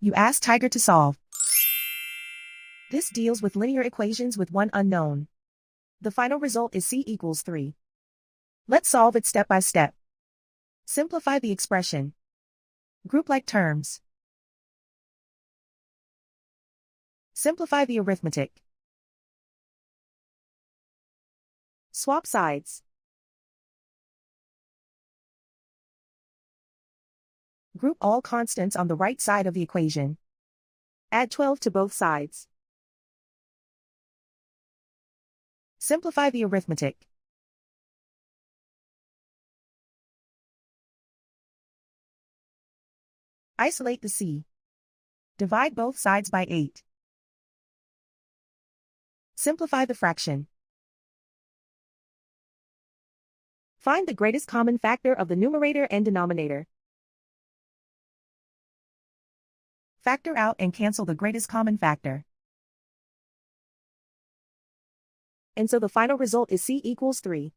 You ask Tiger to solve. This deals with linear equations with one unknown. The final result is c equals 3. Let's solve it step by step. Simplify the expression. Group like terms. Simplify the arithmetic. Swap sides. Group all constants on the right side of the equation. Add 12 to both sides. Simplify the arithmetic. Isolate the c. Divide both sides by 8. Simplify the fraction. Find the greatest common factor of the numerator and denominator. Factor out and cancel the greatest common factor. And so the final result is c equals 3.